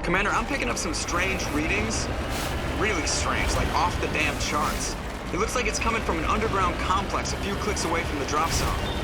Commander, I'm picking up some strange readings. Really strange, like off the damn charts. It looks like it's coming from an underground complex a few clicks away from the drop zone.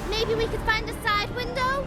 Maybe we could find a side window?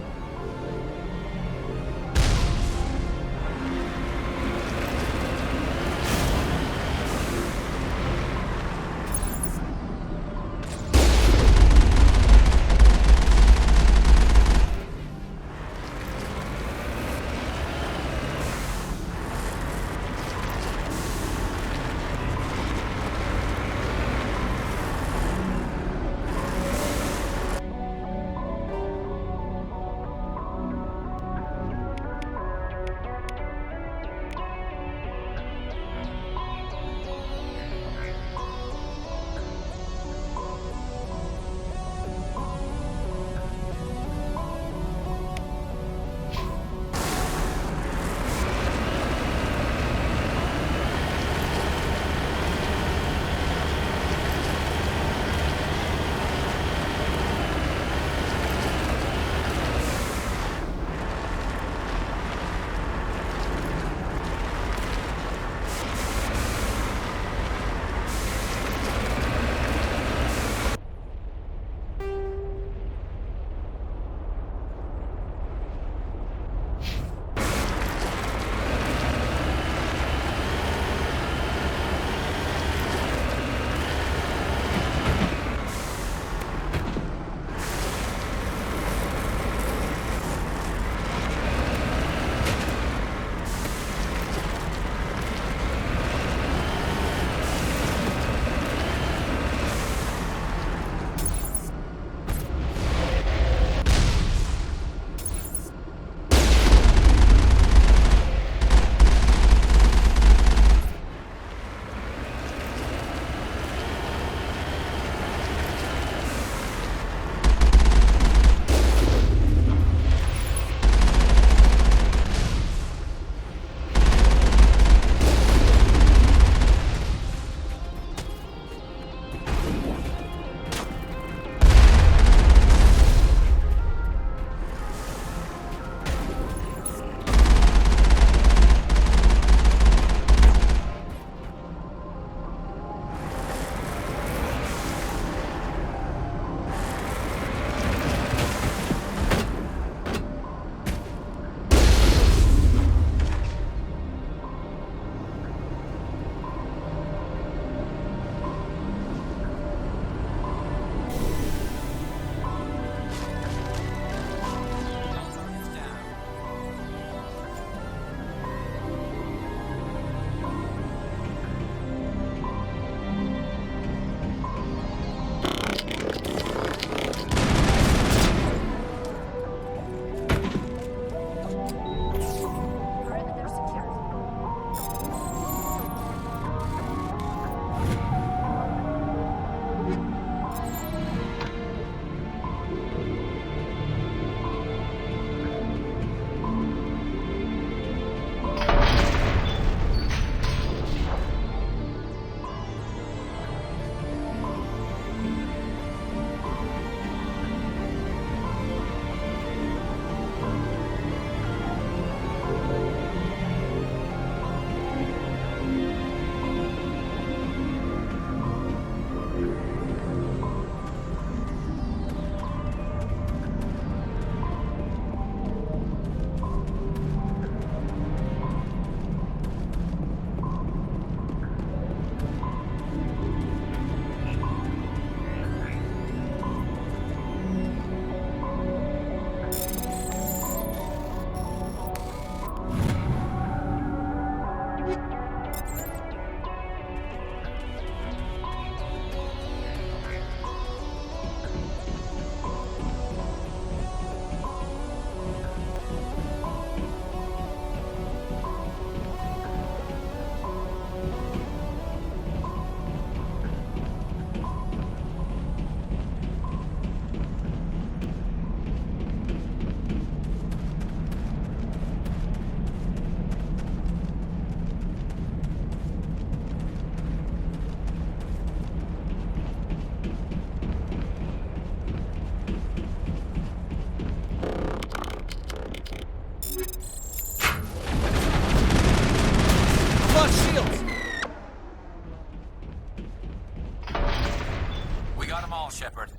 Got 'em all, Shepard.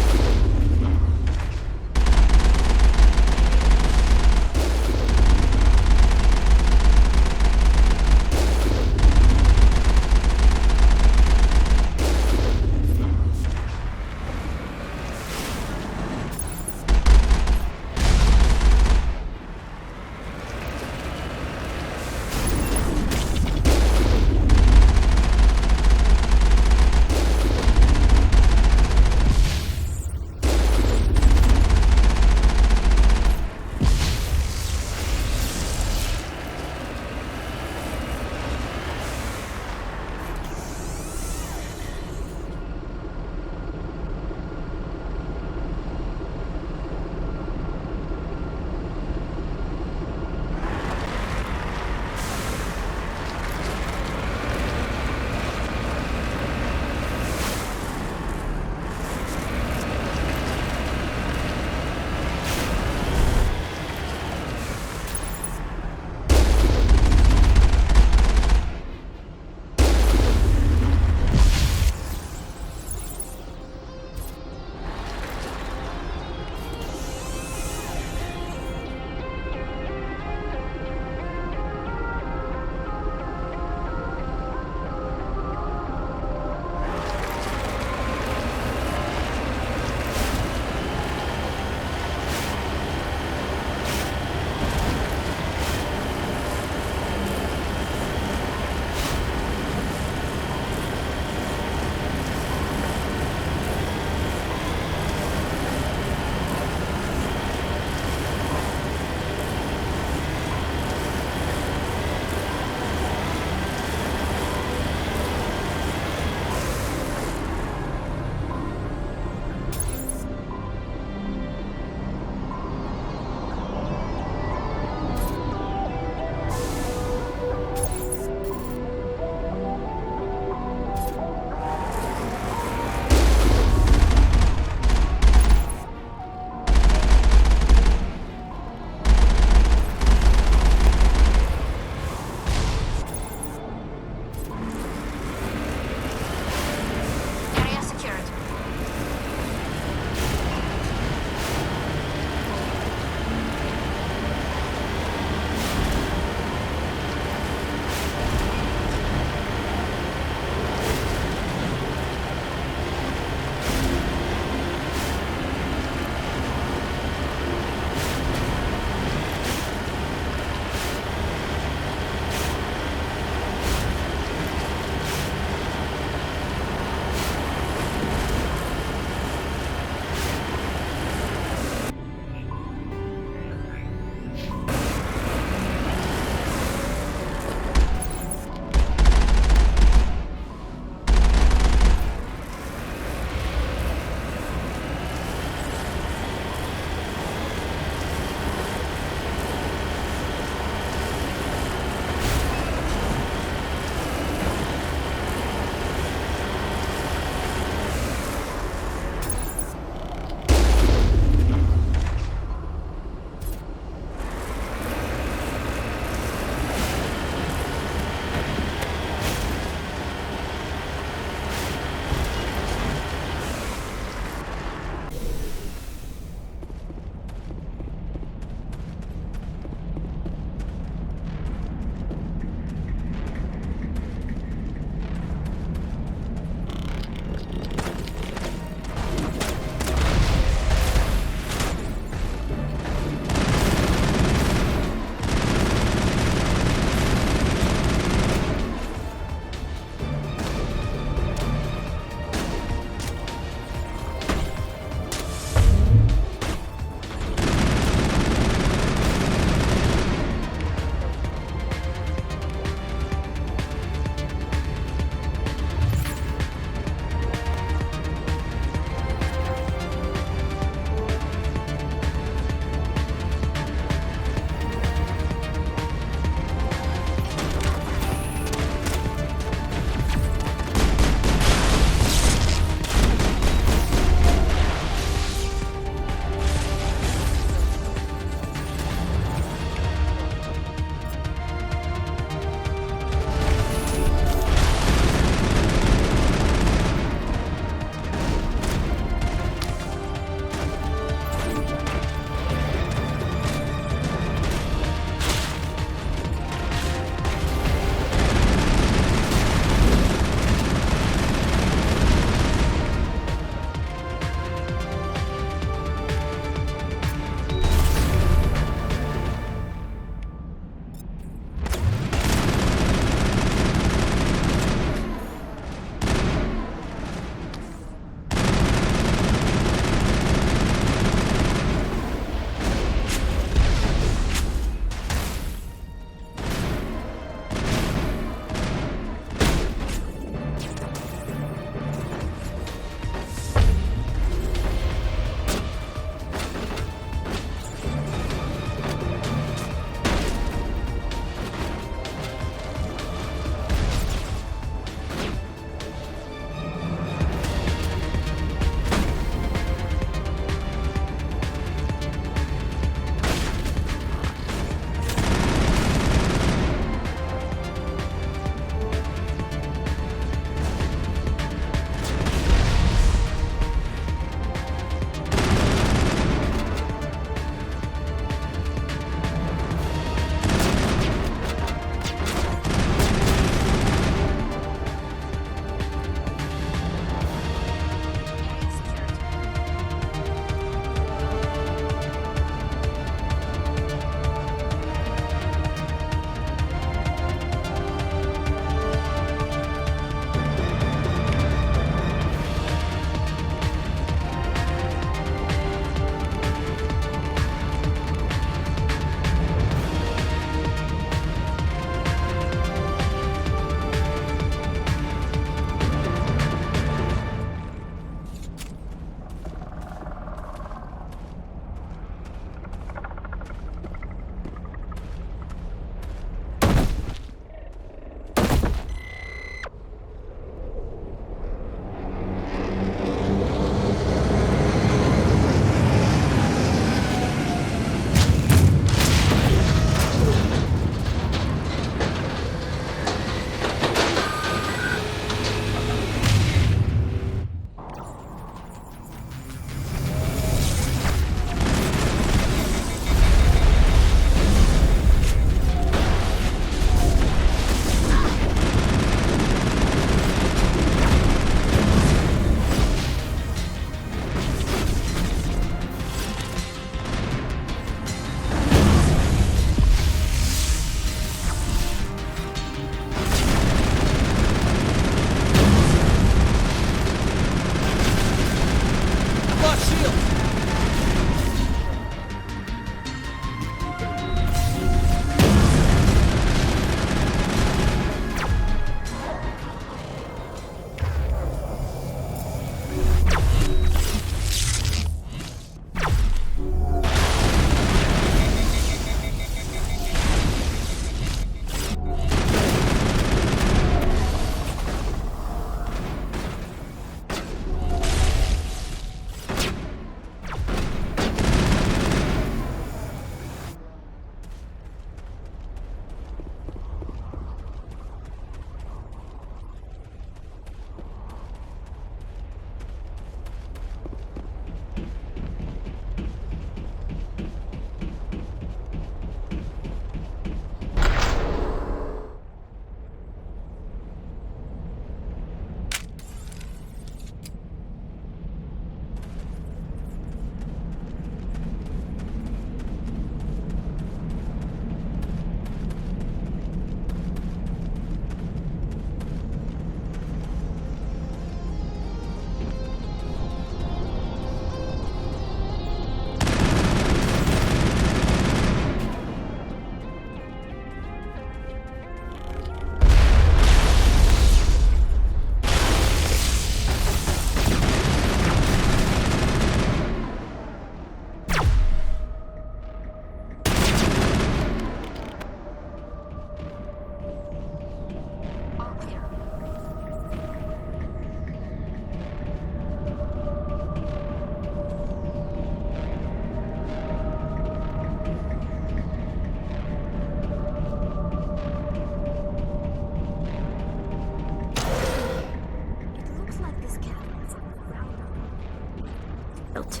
Out.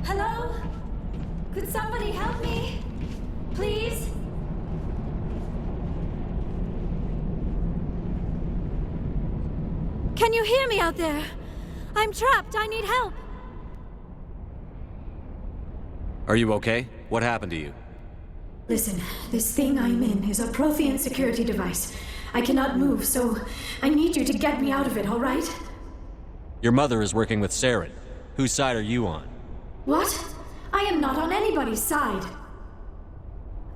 Hello? Could somebody help me? Please? Can you hear me out there? I'm trapped. I need help. Are you okay? What happened to you? Listen, this thing I'm in is a Prothean security device. I cannot move, so I need you to get me out of it, all right? Your mother is working with Saren. Whose side are you on? What? I am not on anybody's side.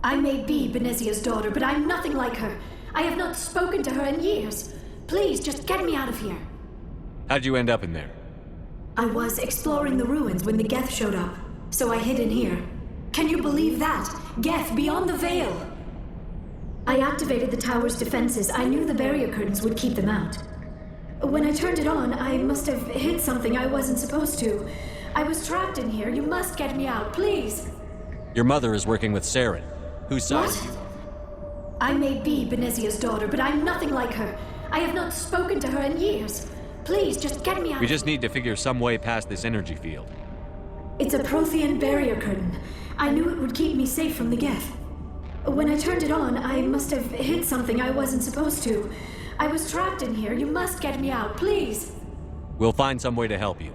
I may be Benezia's daughter, but I'm nothing like her. I have not spoken to her in years. Please, just get me out of here. How'd you end up in there? I was exploring the ruins when the Geth showed up, so I hid in here. Can you believe that? Geth, beyond the veil! I activated the tower's defenses. I knew the barrier curtains would keep them out. When I turned it on, I must have hit something I wasn't supposed to. I was trapped in here. You must get me out, please! Your mother is working with Saren. Whose side What? are you on? I may be Benezia's daughter, but I'm nothing like her. I have not spoken to her in years. Please, just get me out. We just need to figure some way past this energy field. It's a Prothean barrier curtain. I knew it would keep me safe from the Geth. When I turned it on, I must have hit something I wasn't supposed to. I was trapped in here. You must get me out, please! We'll find some way to help you.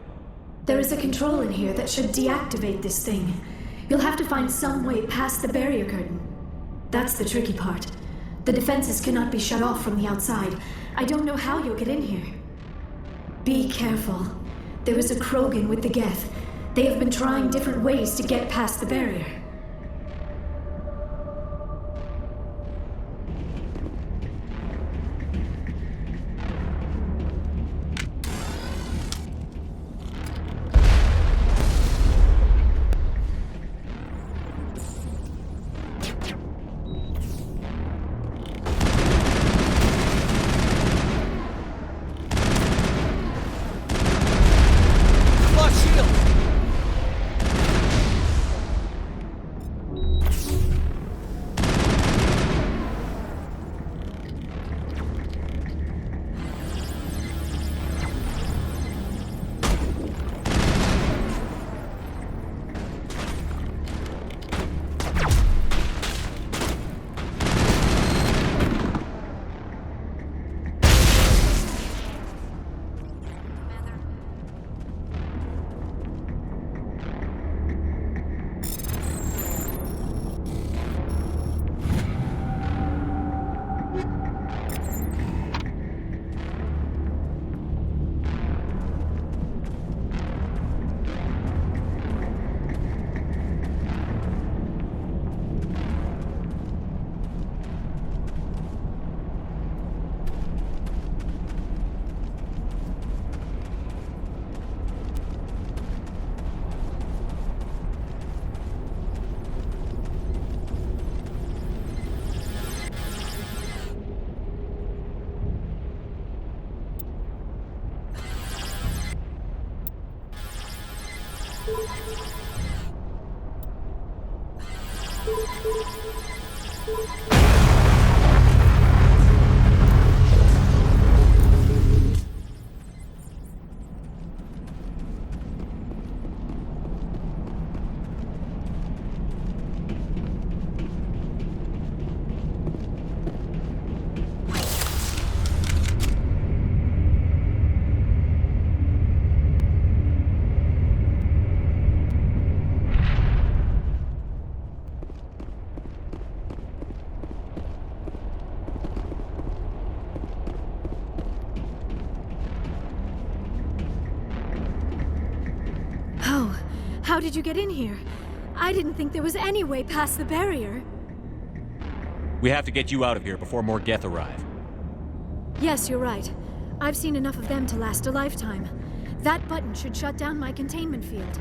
There is a control in here that should deactivate this thing. You'll have to find some way past the barrier curtain. That's the tricky part. The defenses cannot be shut off from the outside. I don't know how you'll get in here. Be careful. There is a Krogan with the Geth. They have been trying different ways to get past the barrier. How did you get in here? I didn't think there was any way past the barrier. We have to get you out of here before more Geth arrive. Yes, you're right. I've seen enough of them to last a lifetime. That button should shut down my containment field.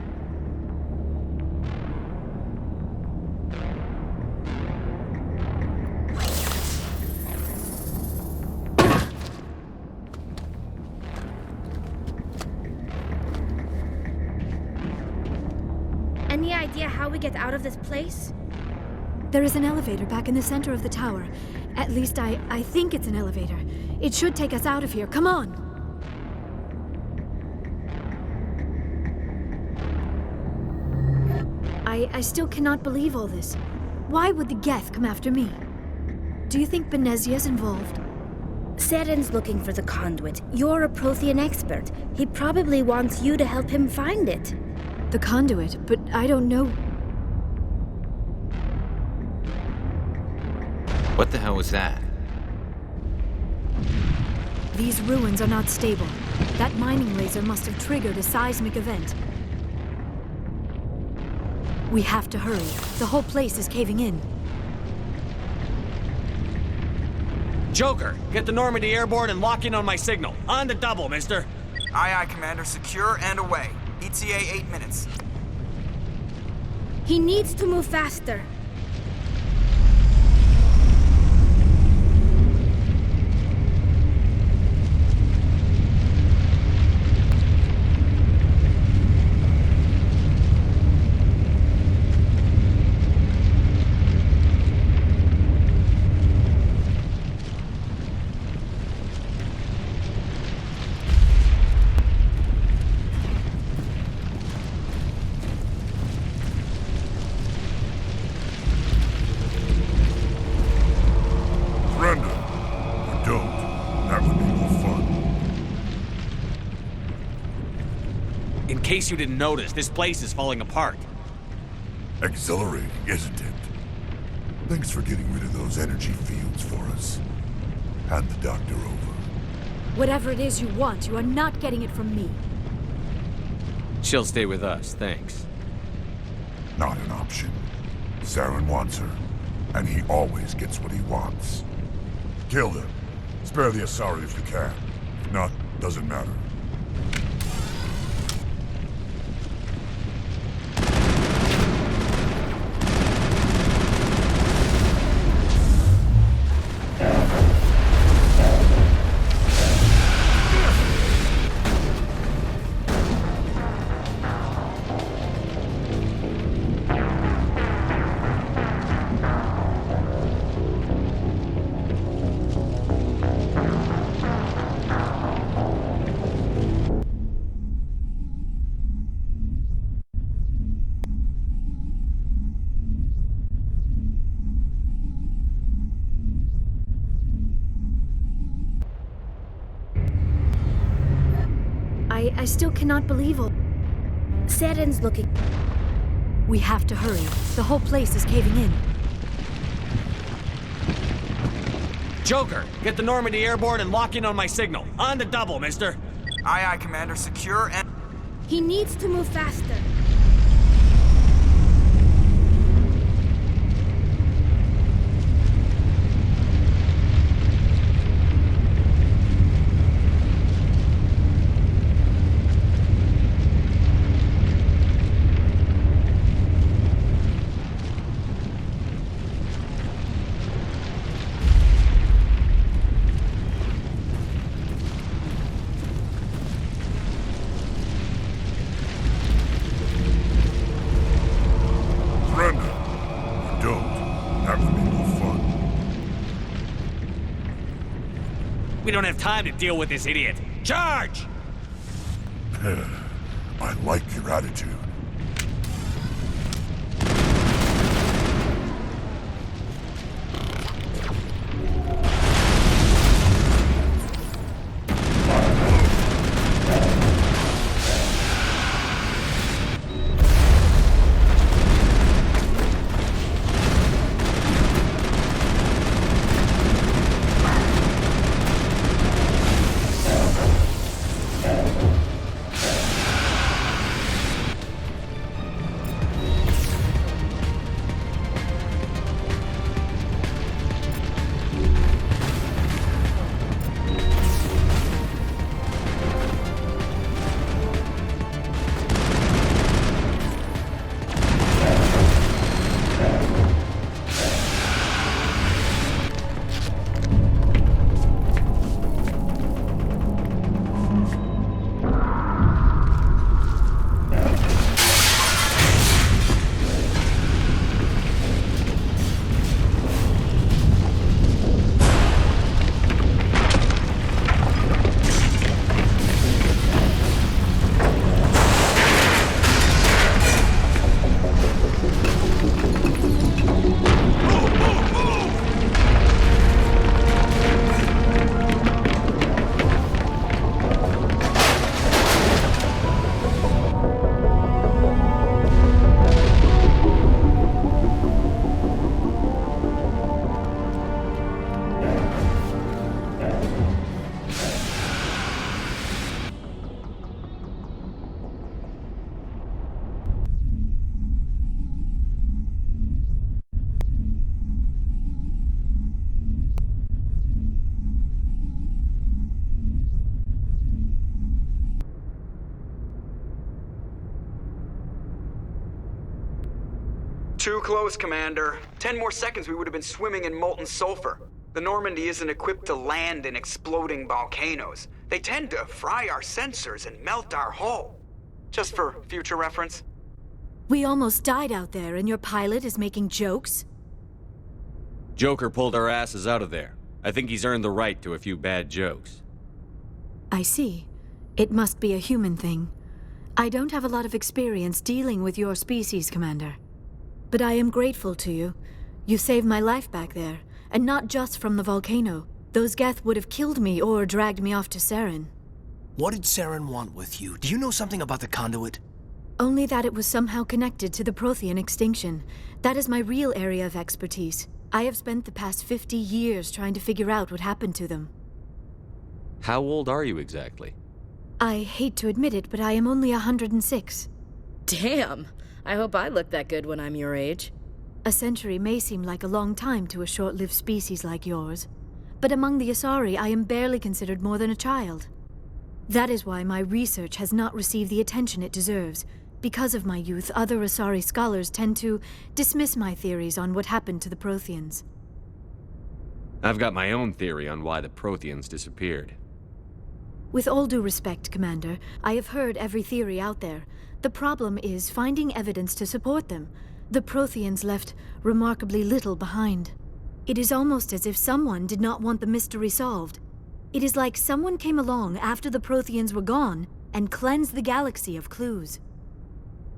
Any idea how we get out of this place? There is an elevator back in the center of the tower. At least I think it's an elevator. It should take us out of here. Come on! I still cannot believe all this. Why would the Geth come after me? Do you think Benezia's involved? Seren's looking for the conduit. You're a Prothean expert. He probably wants you to help him find it. The conduit, but I don't know. What the hell was that? These ruins are not stable. That mining laser must have triggered a seismic event. We have to hurry. The whole place is caving in. Joker, get the Normandy airborne and lock in on my signal. On the double, mister. Aye, aye, Commander. Secure and away. ETA 8 minutes. He needs to move faster. In case you didn't notice, this place is falling apart. Exhilarating, isn't it? Thanks for getting rid of those energy fields for us. Hand the doctor over. Whatever it is you want, you are not getting it from me. She'll stay with us, thanks. Not an option. Saren wants her, and he always gets what he wants. Kill them. Spare the Asari if you can. If not, doesn't matter. I still cannot believe all... Seren's looking. We have to hurry. The whole place is caving in. Joker, get the Normandy airborne and lock in on my signal. On the double, mister. Aye, aye, Commander. Secure and... He needs to move faster. We don't have time to deal with this idiot. Charge! I like your attitude. Too close, Commander. 10 more seconds we would have been swimming in molten sulfur. The Normandy isn't equipped to land in exploding volcanoes. They tend to fry our sensors and melt our hull. Just for future reference. We almost died out there, and your pilot is making jokes? Joker pulled our asses out of there. I think he's earned the right to a few bad jokes. I see. It must be a human thing. I don't have a lot of experience dealing with your species, Commander. But I am grateful to you. You saved my life back there, and not just from the volcano. Those Geth would have killed me or dragged me off to Saren. What did Saren want with you? Do you know something about the conduit? Only that it was somehow connected to the Prothean extinction. That is my real area of expertise. I have spent the past 50 years trying to figure out what happened to them. How old are you exactly? I hate to admit it, but I am only 106. Damn! I hope I look that good when I'm your age. A century may seem like a long time to a short-lived species like yours, but among the Asari I am barely considered more than a child. That is why my research has not received the attention it deserves. Because of my youth, other Asari scholars tend to dismiss my theories on what happened to the Protheans. I've got my own theory on why the Protheans disappeared. With all due respect, Commander, I have heard every theory out there. The problem is finding evidence to support them. The Protheans left remarkably little behind. It is almost as if someone did not want the mystery solved. It is like someone came along after the Protheans were gone and cleansed the galaxy of clues.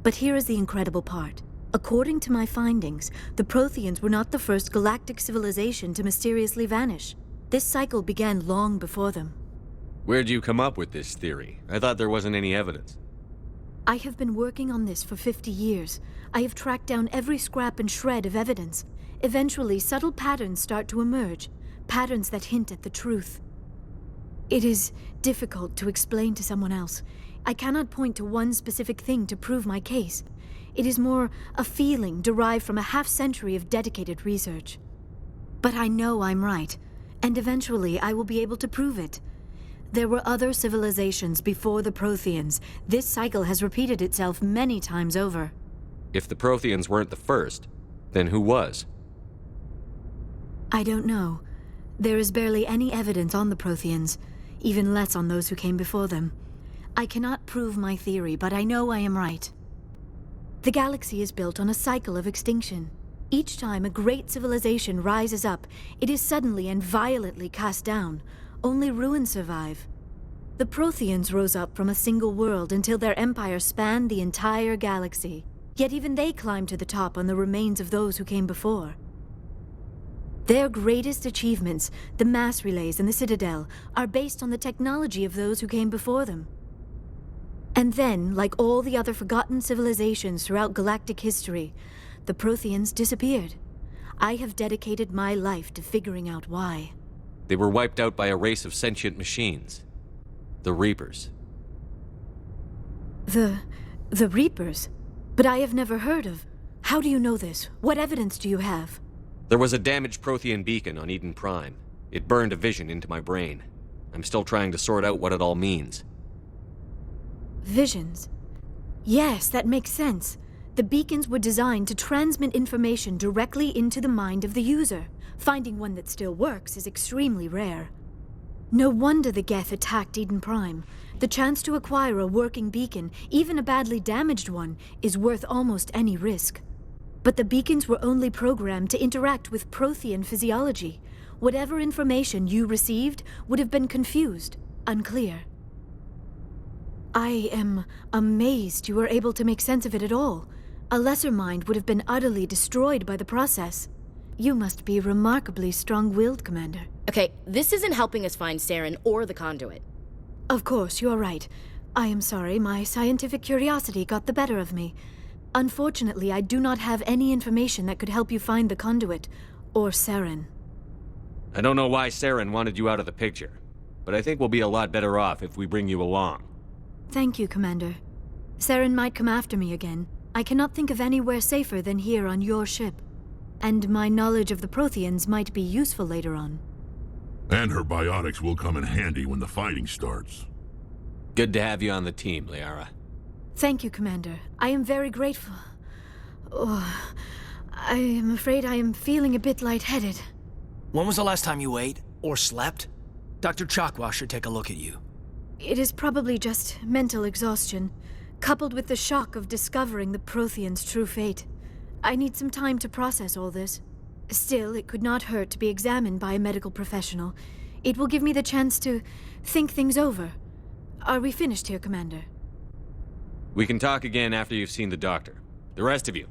But here is the incredible part. According to my findings, the Protheans were not the first galactic civilization to mysteriously vanish. This cycle began long before them. Where'd you come up with this theory? I thought there wasn't any evidence. I have been working on this for 50 years. I have tracked down every scrap and shred of evidence. Eventually, subtle patterns start to emerge, patterns that hint at the truth. It is difficult to explain to someone else. I cannot point to one specific thing to prove my case. It is more a feeling derived from a half-century of dedicated research. But I know I'm right, and eventually I will be able to prove it. There were other civilizations before the Protheans. This cycle has repeated itself many times over. If the Protheans weren't the first, then who was? I don't know. There is barely any evidence on the Protheans, even less on those who came before them. I cannot prove my theory, but I know I am right. The galaxy is built on a cycle of extinction. Each time a great civilization rises up, it is suddenly and violently cast down. Only ruins survive. The Protheans rose up from a single world until their empire spanned the entire galaxy. Yet even they climbed to the top on the remains of those who came before. Their greatest achievements, the mass relays and the Citadel, are based on the technology of those who came before them. And then, like all the other forgotten civilizations throughout galactic history, the Protheans disappeared. I have dedicated my life to figuring out why. They were wiped out by a race of sentient machines. The Reapers. The Reapers? But I have never heard of. How do you know this? What evidence do you have? There was a damaged Prothean beacon on Eden Prime. It burned a vision into my brain. I'm still trying to sort out what it all means. Visions? Yes, that makes sense. The beacons were designed to transmit information directly into the mind of the user. Finding one that still works is extremely rare. No wonder the Geth attacked Eden Prime. The chance to acquire a working beacon, even a badly damaged one, is worth almost any risk. But the beacons were only programmed to interact with Prothean physiology. Whatever information you received would have been confused, unclear. I am amazed you were able to make sense of it at all. A lesser mind would have been utterly destroyed by the process. You must be remarkably strong-willed, Commander. Okay, this isn't helping us find Saren or the conduit. Of course, you are right. I am sorry, my scientific curiosity got the better of me. Unfortunately, I do not have any information that could help you find the conduit, or Saren. I don't know why Saren wanted you out of the picture, but I think we'll be a lot better off if we bring you along. Thank you, Commander. Saren might come after me again. I cannot think of anywhere safer than here on your ship. And my knowledge of the Protheans might be useful later on. And her biotics will come in handy when the fighting starts. Good to have you on the team, Liara. Thank you, Commander. I am very grateful. Oh, I am afraid I am feeling a bit lightheaded. When was the last time you ate? Or slept? Dr. Chakwa should take a look at you. It is probably just mental exhaustion, coupled with the shock of discovering the Prothean's true fate. I need some time to process all this. Still, it could not hurt to be examined by a medical professional. It will give me the chance to think things over. Are we finished here, Commander? We can talk again after you've seen the doctor. The rest of you,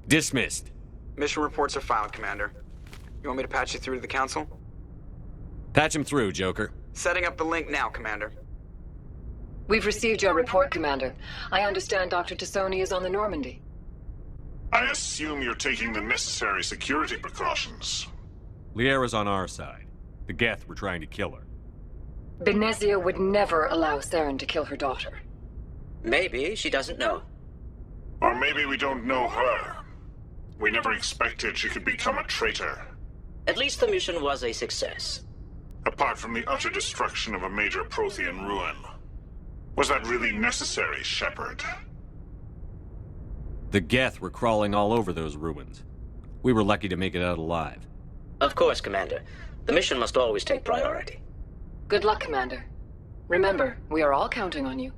dismissed. Mission reports are filed, Commander. You want me to patch you through to the Council? Patch him through, Joker. Setting up the link now, Commander. We've received your report, Commander. I understand Dr. Tassoni is on the Normandy. I assume you're taking the necessary security precautions. Liara's on our side. The Geth were trying to kill her. Benezia would never allow Saren to kill her daughter. Maybe she doesn't know. Or maybe we don't know her. We never expected she could become a traitor. At least the mission was a success. Apart from the utter destruction of a major Prothean ruin. Was that really necessary, Shepard? The Geth were crawling all over those ruins. We were lucky to make it out alive. Of course, Commander. The mission must always take priority. Good luck, Commander. Remember, we are all counting on you.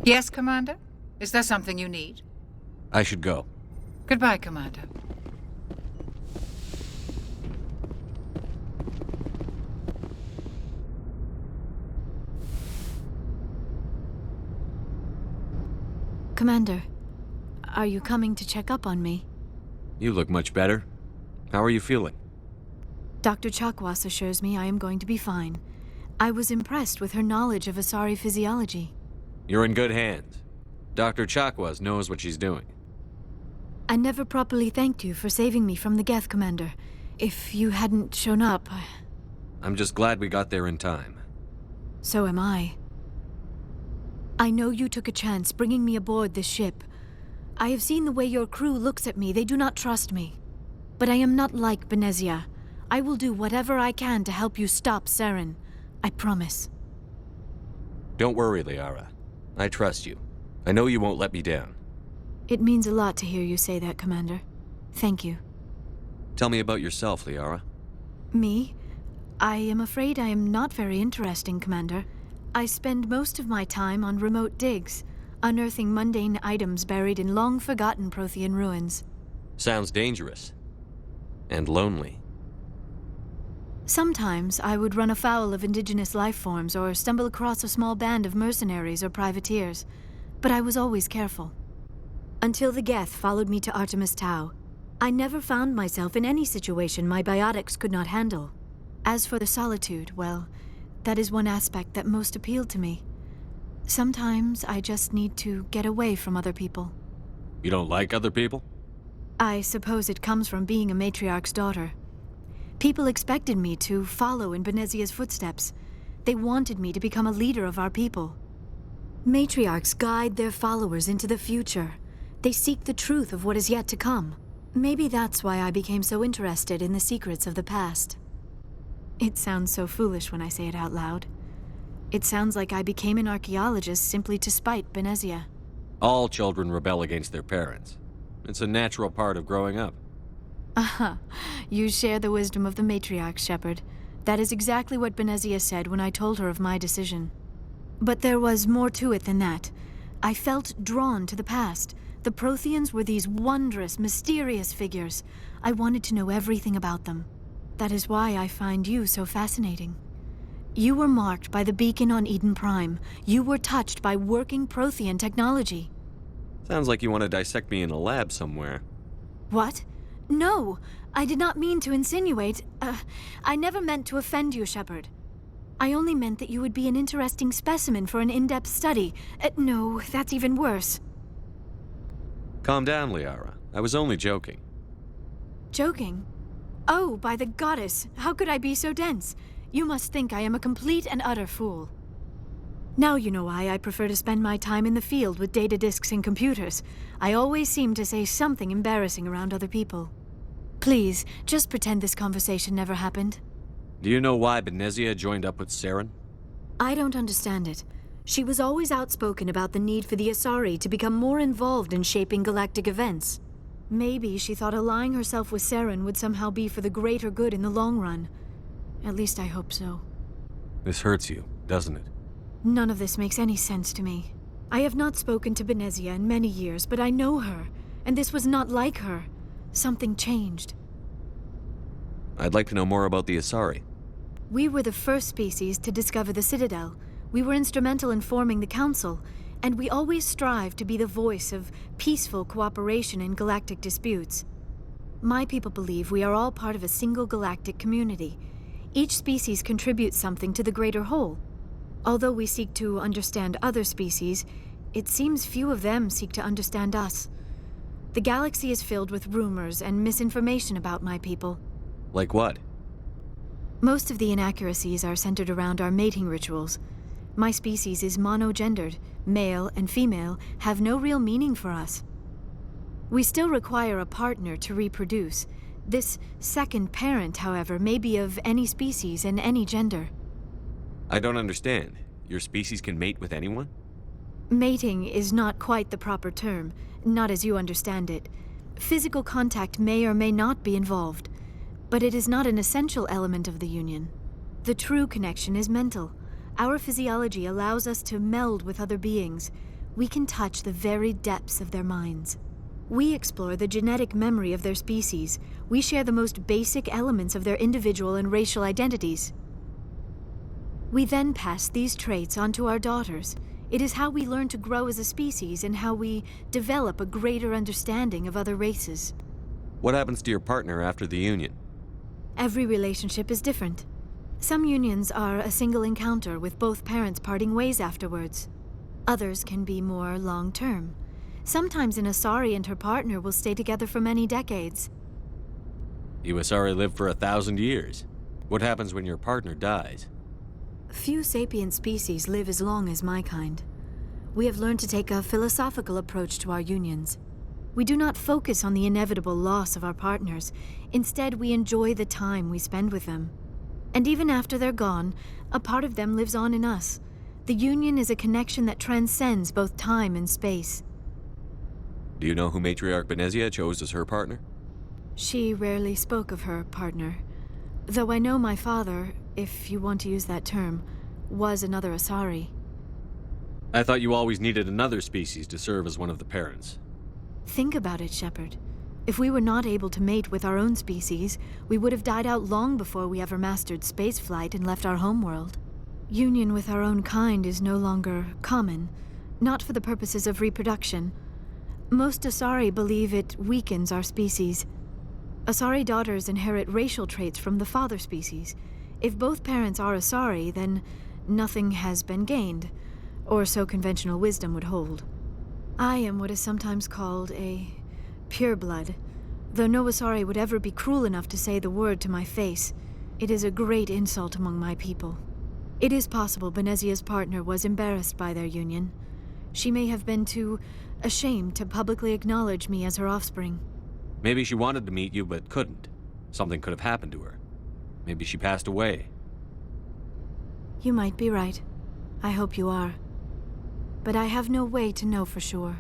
Yes, Commander? Is there something you need? I should go. Goodbye, Commander. Commander, are you coming to check up on me? You look much better. How are you feeling? Dr. Chakwas assures me I am going to be fine. I was impressed with her knowledge of Asari physiology. You're in good hands. Dr. Chakwas knows what she's doing. I never properly thanked you for saving me from the Geth, Commander. If you hadn't shown up, I'm just glad we got there in time. So am I. I know you took a chance bringing me aboard this ship. I have seen the way your crew looks at me. They do not trust me. But I am not like Benezia. I will do whatever I can to help you stop Saren. I promise. Don't worry, Liara. I trust you. I know you won't let me down. It means a lot to hear you say that, Commander. Thank you. Tell me about yourself, Liara. Me? I am afraid I am not very interesting, Commander. I spend most of my time on remote digs, unearthing mundane items buried in long-forgotten Prothean ruins. Sounds dangerous. And lonely. Sometimes I would run afoul of indigenous life forms or stumble across a small band of mercenaries or privateers, but I was always careful. Until the Geth followed me to Artemis Tau, I never found myself in any situation my biotics could not handle. As for the solitude, well, that is one aspect that most appealed to me. Sometimes I just need to get away from other people. You don't like other people? I suppose it comes from being a matriarch's daughter. People expected me to follow in Benezia's footsteps. They wanted me to become a leader of our people. Matriarchs guide their followers into the future. They seek the truth of what is yet to come. Maybe that's why I became so interested in the secrets of the past. It sounds so foolish when I say it out loud. It sounds like I became an archaeologist simply to spite Benezia. All children rebel against their parents. It's a natural part of growing up. Aha, you share the wisdom of the matriarch, Shepard. That is exactly what Benezia said when I told her of my decision. But there was more to it than that. I felt drawn to the past. The Protheans were these wondrous, mysterious figures. I wanted to know everything about them. That is why I find you so fascinating. You were marked by the beacon on Eden Prime. You were touched by working Prothean technology. Sounds like you want to dissect me in a lab somewhere. What? No, I did not mean to insinuate. I never meant to offend you, Shepard. I only meant that you would be an interesting specimen for an in-depth study. No, that's even worse. Calm down, Liara. I was only joking. Joking? Oh, by the goddess, how could I be so dense? You must think I am a complete and utter fool. Now you know why I prefer to spend my time in the field with data disks and computers. I always seem to say something embarrassing around other people. Please, just pretend this conversation never happened. Do you know why Benezia joined up with Saren? I don't understand it. She was always outspoken about the need for the Asari to become more involved in shaping galactic events. Maybe she thought allying herself with Saren would somehow be for the greater good in the long run. At least I hope so. This hurts you, doesn't it? None of this makes any sense to me. I have not spoken to Benezia in many years, but I know her, and this was not like her. Something changed. I'd like to know more about the Asari. We were the first species to discover the Citadel. We were instrumental in forming the Council, and we always strive to be the voice of peaceful cooperation in galactic disputes. My people believe we are all part of a single galactic community. Each species contributes something to the greater whole. Although we seek to understand other species, it seems few of them seek to understand us. The galaxy is filled with rumors and misinformation about my people. Like what? Most of the inaccuracies are centered around our mating rituals. My species is monogendered. Male and female have no real meaning for us. We still require a partner to reproduce. This second parent, however, may be of any species and any gender. I don't understand. Your species can mate with anyone? Mating is not quite the proper term, not as you understand it. Physical contact may or may not be involved, but it is not an essential element of the union. The true connection is mental. Our physiology allows us to meld with other beings. We can touch the very depths of their minds. We explore the genetic memory of their species. We share the most basic elements of their individual and racial identities. We then pass these traits on to our daughters. It is how we learn to grow as a species and how we develop a greater understanding of other races. What happens to your partner after the union? Every relationship is different. Some unions are a single encounter with both parents parting ways afterwards. Others can be more long-term. Sometimes an Asari and her partner will stay together for many decades. You Asari live for 1,000 years. What happens when your partner dies? Few sapient species live as long as my kind. We have learned to take a philosophical approach to our unions. We do not focus on the inevitable loss of our partners. Instead, we enjoy the time we spend with them. And even after they're gone, a part of them lives on in us. The union is a connection that transcends both time and space. Do you know who Matriarch Benezia chose as her partner? She rarely spoke of her partner. Though I know my father, if you want to use that term, was another Asari. I thought you always needed another species to serve as one of the parents. Think about it, Shepard. If we were not able to mate with our own species, we would have died out long before we ever mastered spaceflight and left our homeworld. Union with our own kind is no longer common, not for the purposes of reproduction. Most Asari believe it weakens our species. Asari daughters inherit racial traits from the father species. If both parents are Asari, then nothing has been gained, or so conventional wisdom would hold. I am what is sometimes called a pureblood, though no Asari would ever be cruel enough to say the word to my face. It is a great insult among my people. It is possible Benezia's partner was embarrassed by their union. She may have been too ashamed to publicly acknowledge me as her offspring. Maybe she wanted to meet you, but couldn't. Something could have happened to her. Maybe she passed away. You might be right. I hope you are. But I have no way to know for sure.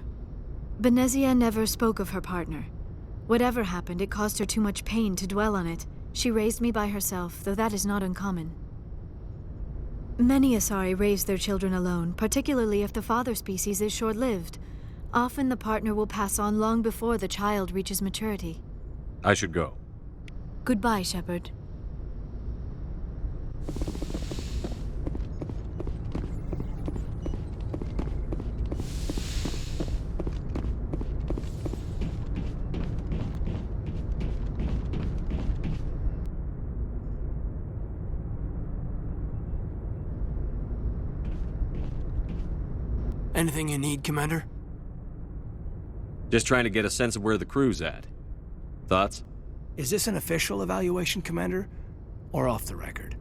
Benezia never spoke of her partner. Whatever happened, it caused her too much pain to dwell on it. She raised me by herself, though that is not uncommon. Many Asari raise their children alone, particularly if the father species is short-lived. Often the partner will pass on long before the child reaches maturity. I should go. Goodbye, Shepard. Anything you need, Commander? Just trying to get a sense of where the crew's at. Thoughts? Is this an official evaluation, Commander? Or off the record?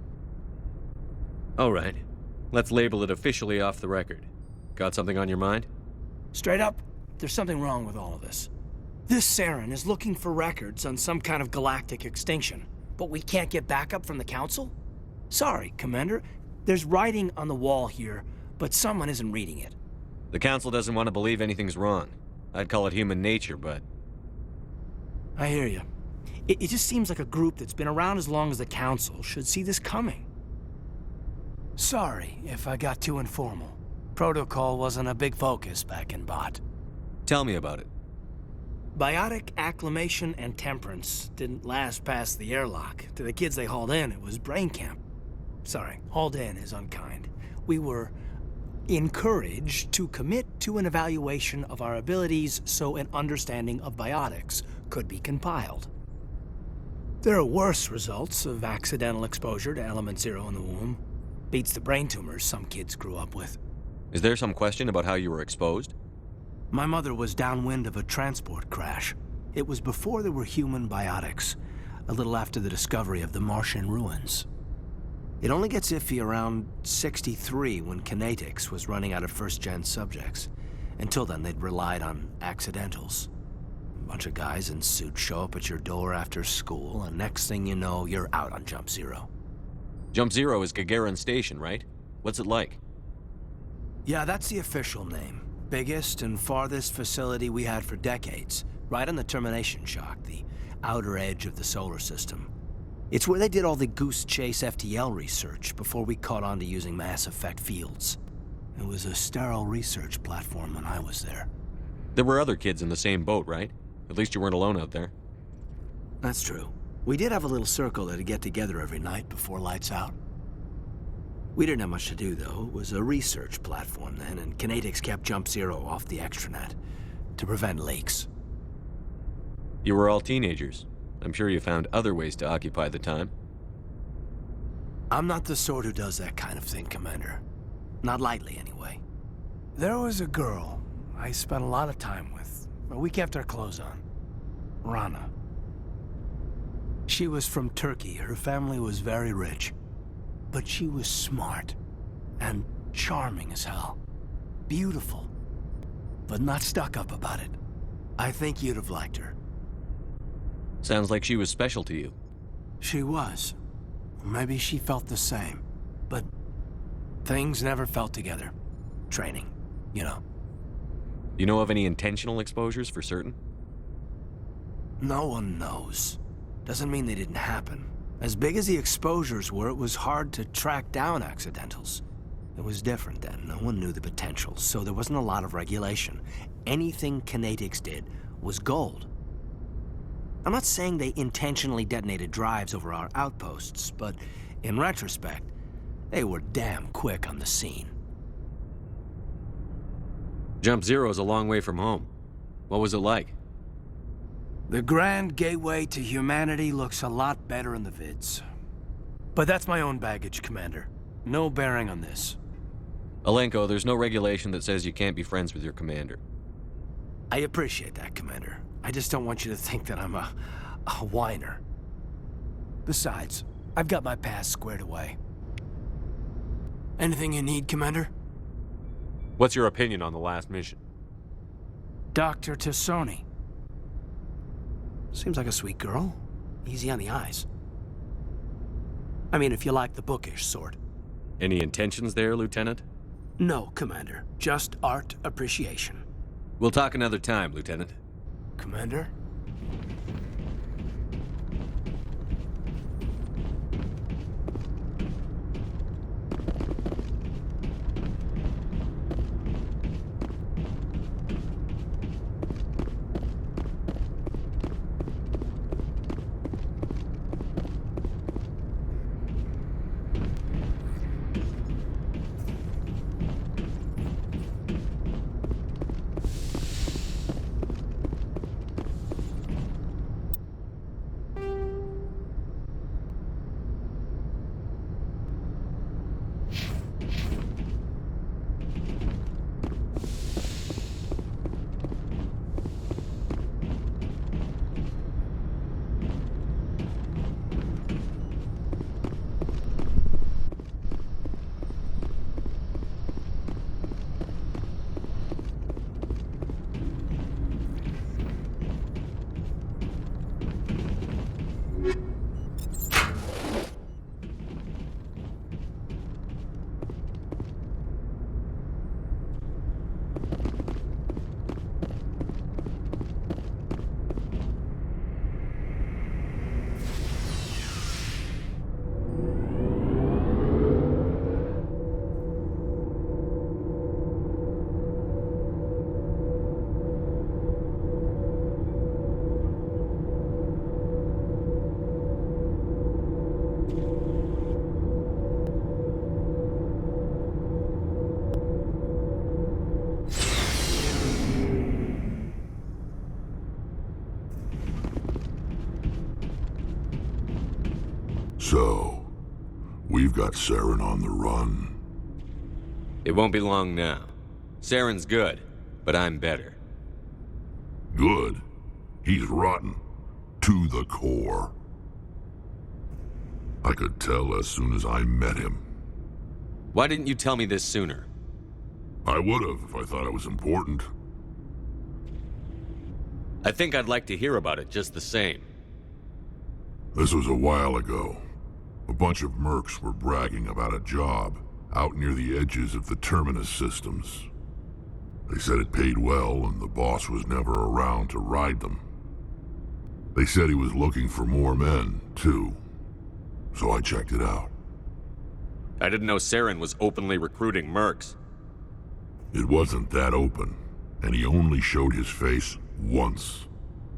All right. Let's label it officially off the record. Got something on your mind? Straight up, there's something wrong with all of this. This Saren is looking for records on some kind of galactic extinction, but we can't get backup from the Council? Sorry, Commander. There's writing on the wall here, but someone isn't reading it. The Council doesn't want to believe anything's wrong. I'd call it human nature, but... I hear you. It just seems like a group that's been around as long as the Council should see this coming. Sorry if I got too informal. Protocol wasn't a big focus back in Bot. Tell me about it. Biotic acclimation and temperance didn't last past the airlock. To the kids they hauled in, it was brain camp. Sorry, hauled in is unkind. We were encouraged to commit to an evaluation of our abilities so an understanding of biotics could be compiled. There are worse results of accidental exposure to element 0 in the womb. Beats the brain tumors some kids grew up with. Is there some question about how you were exposed? My mother was downwind of a transport crash. It was before there were human biotics, a little after the discovery of the Martian ruins. It only gets iffy around 63 when kinetics was running out of first-gen subjects. Until then, they'd relied on accidentals. A bunch of guys in suits show up at your door after school, and next thing you know, you're out on Jump Zero. Jump Zero is Gagarin Station, right? What's it like? Yeah, that's the official name. Biggest and farthest facility we had for decades. Right on the termination shock, the outer edge of the solar system. It's where they did all the Goose Chase FTL research before we caught on to using mass effect fields. It was a sterile research platform when I was there. There were other kids in the same boat, right? At least you weren't alone out there. That's true. We did have a little circle that'd get together every night before lights out. We didn't have much to do, though. It was a research platform then, and kinetics kept Jump Zero off the extranet to prevent leaks. You were all teenagers. I'm sure you found other ways to occupy the time. I'm not the sort who does that kind of thing, Commander. Not lightly, anyway. There was a girl I spent a lot of time with. We kept our clothes on. Rana. She was from Turkey. Her family was very rich. But she was smart. And charming as hell. Beautiful. But not stuck up about it. I think you'd have liked her. Sounds like she was special to you. She was. Maybe she felt the same. But things never felt together. Training, you know. You know of any intentional exposures for certain? No one knows. Doesn't mean they didn't happen. As big as the exposures were, it was hard to track down accidentals. It was different then. No one knew the potential, so there wasn't a lot of regulation. Anything kinetics did was gold. I'm not saying they intentionally detonated drives over our outposts, but in retrospect, they were damn quick on the scene. Jump Zero is a long way from home. What was it like? The grand gateway to humanity looks a lot better in the vids. But that's my own baggage, Commander. No bearing on this. Alenko, there's no regulation that says you can't be friends with your commander. I appreciate that, Commander. I just don't want you to think that I'm a whiner. Besides, I've got my past squared away. Anything you need, Commander? What's your opinion on the last mission? Dr. Tassoni. Seems like a sweet girl. Easy on the eyes. I mean, if you like the bookish sort. Any intentions there, Lieutenant? No, Commander. Just art appreciation. We'll talk another time, Lieutenant. Commander? So, we've got Saren on the run. It won't be long now. Saren's good, but I'm better. Good? He's rotten. To the core. I could tell as soon as I met him. Why didn't you tell me this sooner? I would've if I thought it was important. I think I'd like to hear about it just the same. This was a while ago. A bunch of mercs were bragging about a job out near the edges of the Terminus systems. They said it paid well and the boss was never around to ride them. They said he was looking for more men, too. So I checked it out. I didn't know Saren was openly recruiting mercs. It wasn't that open, and he only showed his face once.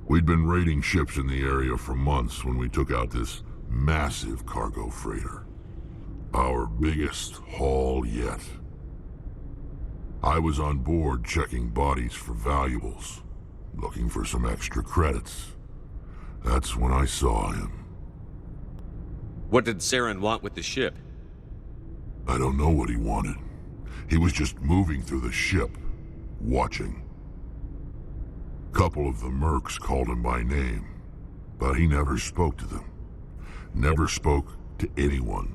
We'd been raiding ships in the area for months when we took out this massive cargo freighter. Our biggest haul yet. I was on board checking bodies for valuables, looking for some extra credits. That's when I saw him. What did Saren want with the ship? I don't know what he wanted. He was just moving through the ship, watching. Couple of the mercs called him by name, but he never spoke to them. Never spoke to anyone.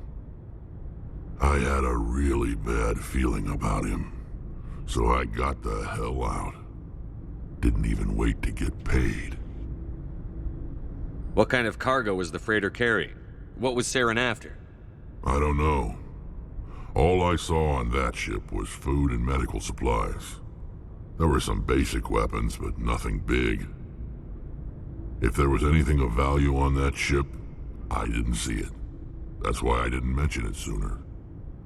I had a really bad feeling about him, so I got the hell out. Didn't even wait to get paid. What kind of cargo was the freighter carrying? What was Saren after? I don't know. All I saw on that ship was food and medical supplies. There were some basic weapons, but nothing big. If there was anything of value on that ship, I didn't see it. That's why I didn't mention it sooner.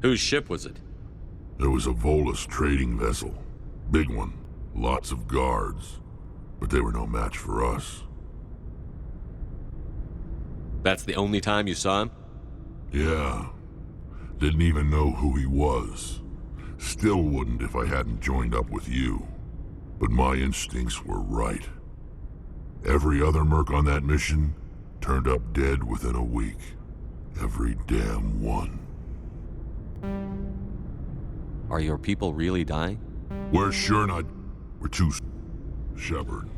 Whose ship was it? There was a Volus trading vessel. Big one. Lots of guards. But they were no match for us. That's the only time you saw him? Yeah. Didn't even know who he was. Still wouldn't if I hadn't joined up with you. But my instincts were right. Every other merc on that mission turned up dead within a week. Every damn one. Are your people really dying? We're sure not. We're too Shepard.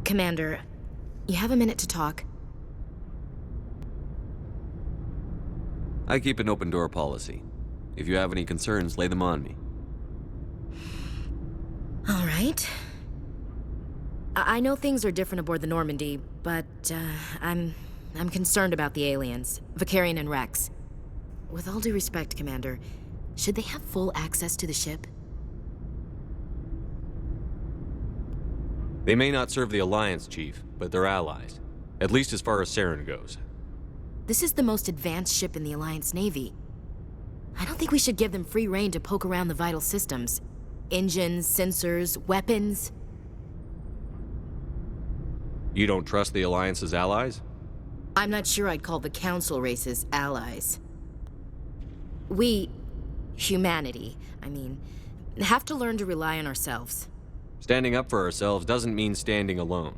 Commander, you have a minute to talk? I keep an open door policy. If you have any concerns, lay them on me. All right. I know things are different aboard the Normandy, but I'm concerned about the aliens, Vicarian and Rex. With all due respect, Commander, should they have full access to the ship? They may not serve the Alliance, Chief, but they're allies. At least as far as Saren goes. This is the most advanced ship in the Alliance Navy. I don't think we should give them free rein to poke around the vital systems. Engines, sensors, weapons. You don't trust the Alliance's allies? I'm not sure I'd call the Council races allies. We, humanity, have to learn to rely on ourselves. Standing up for ourselves doesn't mean standing alone.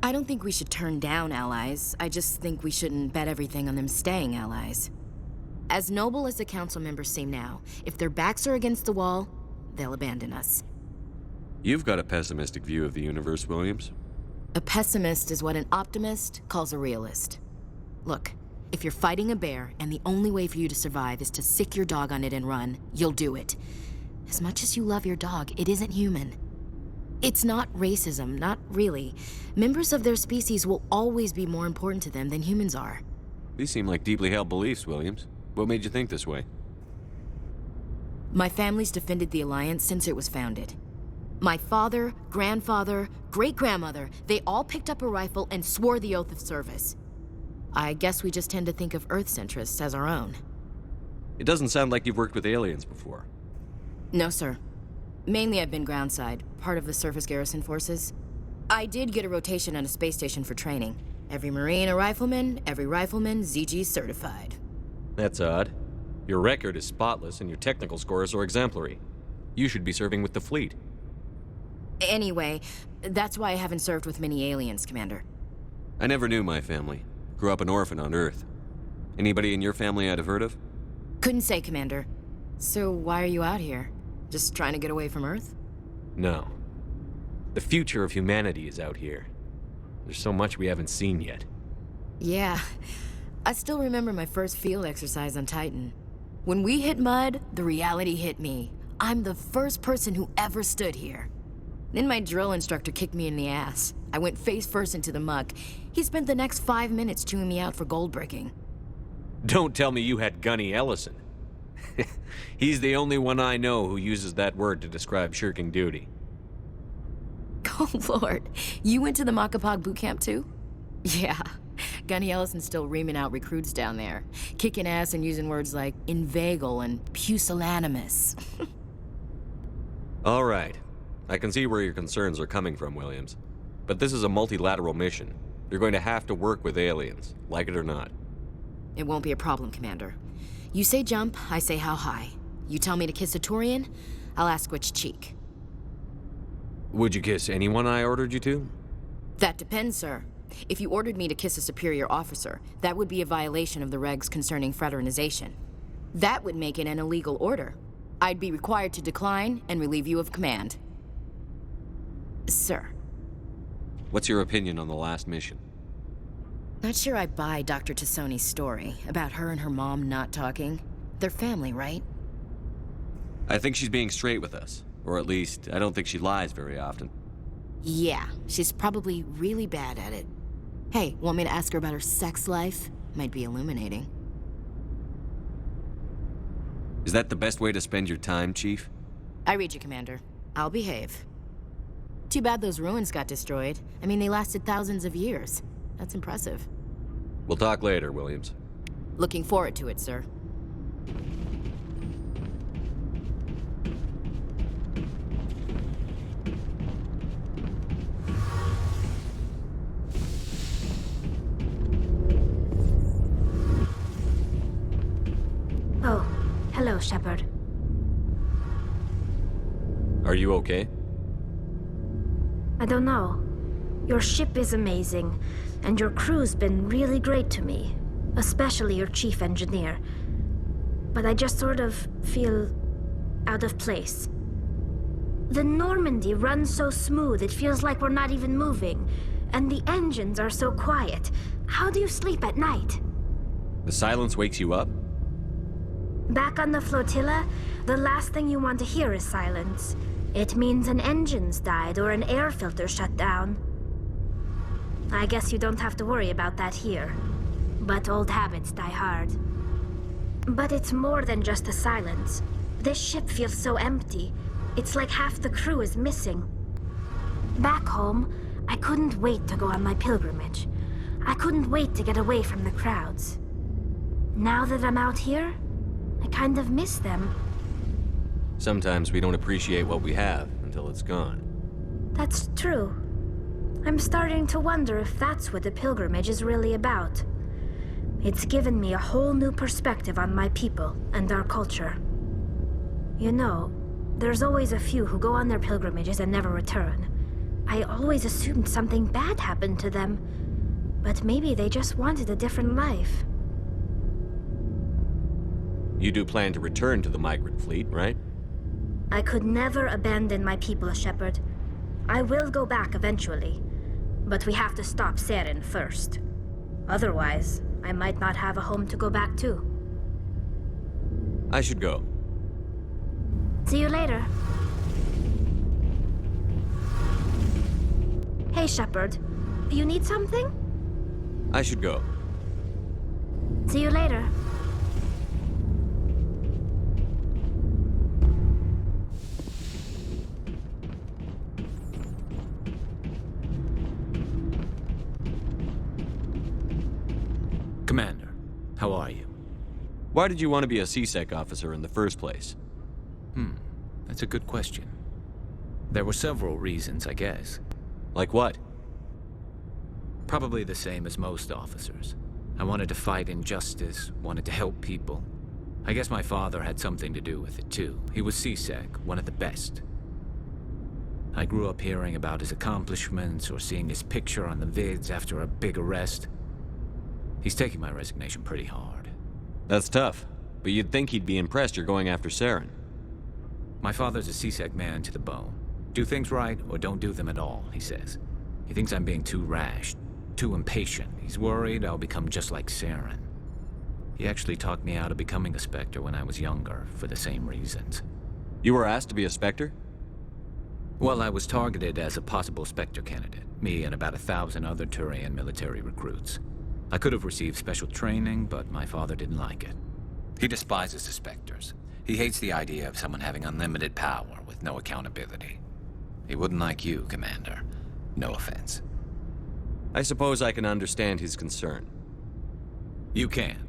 I don't think we should turn down allies. I just think we shouldn't bet everything on them staying allies. As noble as the council members seem now, if their backs are against the wall, they'll abandon us. You've got a pessimistic view of the universe, Williams. A pessimist is what an optimist calls a realist. Look, if you're fighting a bear and the only way for you to survive is to sick your dog on it and run, you'll do it. As much as you love your dog, it isn't human. It's not racism, not really. Members of their species will always be more important to them than humans are. These seem like deeply held beliefs, Williams. What made you think this way? My family's defended the Alliance since it was founded. My father, grandfather, great-grandmother, they all picked up a rifle and swore the oath of service. I guess we just tend to think of Earth's interests as our own. It doesn't sound like you've worked with aliens before. No, sir. Mainly I've been groundside, part of the surface garrison forces. I did get a rotation on a space station for training. Every Marine a rifleman, every rifleman ZG certified. That's odd. Your record is spotless and your technical scores are exemplary. You should be serving with the fleet. Anyway, that's why I haven't served with many aliens, Commander. I never knew my family. Grew up an orphan on Earth. Anybody in your family I'd have heard of? Couldn't say, Commander. So why are you out here? Just trying to get away from Earth? No. The future of humanity is out here. There's so much we haven't seen yet. Yeah. I still remember my first field exercise on Titan. When we hit mud, the reality hit me. I'm the first person who ever stood here. Then my drill instructor kicked me in the ass. I went face first into the muck. He spent the next 5 minutes chewing me out for gold breaking. Don't tell me you had Gunny Ellison. He's the only one I know who uses that word to describe shirking duty. Oh, Lord. You went to the Macapog boot camp, too? Yeah. Gunny Ellison's still reaming out recruits down there. Kicking ass and using words like inveigle and pusillanimous. All right. I can see where your concerns are coming from, Williams. But this is a multilateral mission. You're going to have to work with aliens, like it or not. It won't be a problem, Commander. You say jump, I say how high. You tell me to kiss a Turian, I'll ask which cheek. Would you kiss anyone I ordered you to? That depends, sir. If you ordered me to kiss a superior officer, that would be a violation of the regs concerning fraternization. That would make it an illegal order. I'd be required to decline and relieve you of command. Sir. What's your opinion on the last mission? Not sure I buy Dr. Tassoni's story about her and her mom not talking. They're family, right? I think she's being straight with us. Or at least, I don't think she lies very often. Yeah, she's probably really bad at it. Hey, want me to ask her about her sex life? Might be illuminating. Is that the best way to spend your time, Chief? I read you, Commander. I'll behave. Too bad those ruins got destroyed. I mean, they lasted thousands of years. That's impressive. We'll talk later, Williams. Looking forward to it, sir. Oh, hello, Shepard. Are you okay? I don't know. Your ship is amazing, and your crew's been really great to me, especially your chief engineer. But I just sort of feel out of place. The Normandy runs so smooth it feels like we're not even moving, and the engines are so quiet. How do you sleep at night? The silence wakes you up? Back on the flotilla, the last thing you want to hear is silence. It means an engine's died or an air filter shut down. I guess you don't have to worry about that here. But old habits die hard. But it's more than just the silence. This ship feels so empty. It's like half the crew is missing. Back home, I couldn't wait to go on my pilgrimage. I couldn't wait to get away from the crowds. Now that I'm out here, I kind of miss them. Sometimes we don't appreciate what we have until it's gone. That's true. I'm starting to wonder if that's what the pilgrimage is really about. It's given me a whole new perspective on my people and our culture. You know, there's always a few who go on their pilgrimages and never return. I always assumed something bad happened to them, but maybe they just wanted a different life. You do plan to return to the migrant fleet, right? I could never abandon my people, Shepard. I will go back eventually, but we have to stop Saren first. Otherwise, I might not have a home to go back to. I should go. See you later. Hey, Shepard. You need something? I should go. See you later. Commander, how are you? Why did you want to be a CSEC officer in the first place? That's a good question. There were several reasons, I guess. Like what? Probably the same as most officers. I wanted to fight injustice, wanted to help people. I guess my father had something to do with it too. He was CSEC, one of the best. I grew up hearing about his accomplishments or seeing his picture on the vids after a big arrest. He's taking my resignation pretty hard. That's tough, but you'd think he'd be impressed you're going after Saren. My father's a CSEC man to the bone. Do things right or don't do them at all, he says. He thinks I'm being too rash, too impatient. He's worried I'll become just like Saren. He actually talked me out of becoming a Spectre when I was younger, for the same reasons. You were asked to be a Spectre? Well, I was targeted as a possible Spectre candidate, me and about 1,000 other Turian military recruits. I could have received special training, but my father didn't like it. He despises the Spectres. He hates the idea of someone having unlimited power with no accountability. He wouldn't like you, Commander. No offense. I suppose I can understand his concern. You can.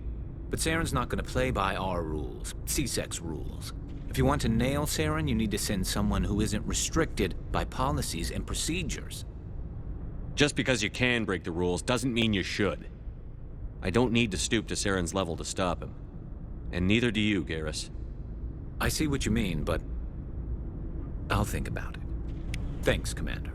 But Saren's not going to play by our rules, CSEC's rules. If you want to nail Saren, you need to send someone who isn't restricted by policies and procedures. Just because you can break the rules doesn't mean you should. I don't need to stoop to Saren's level to stop him. And neither do you, Garrus. I see what you mean, but I'll think about it. Thanks, Commander.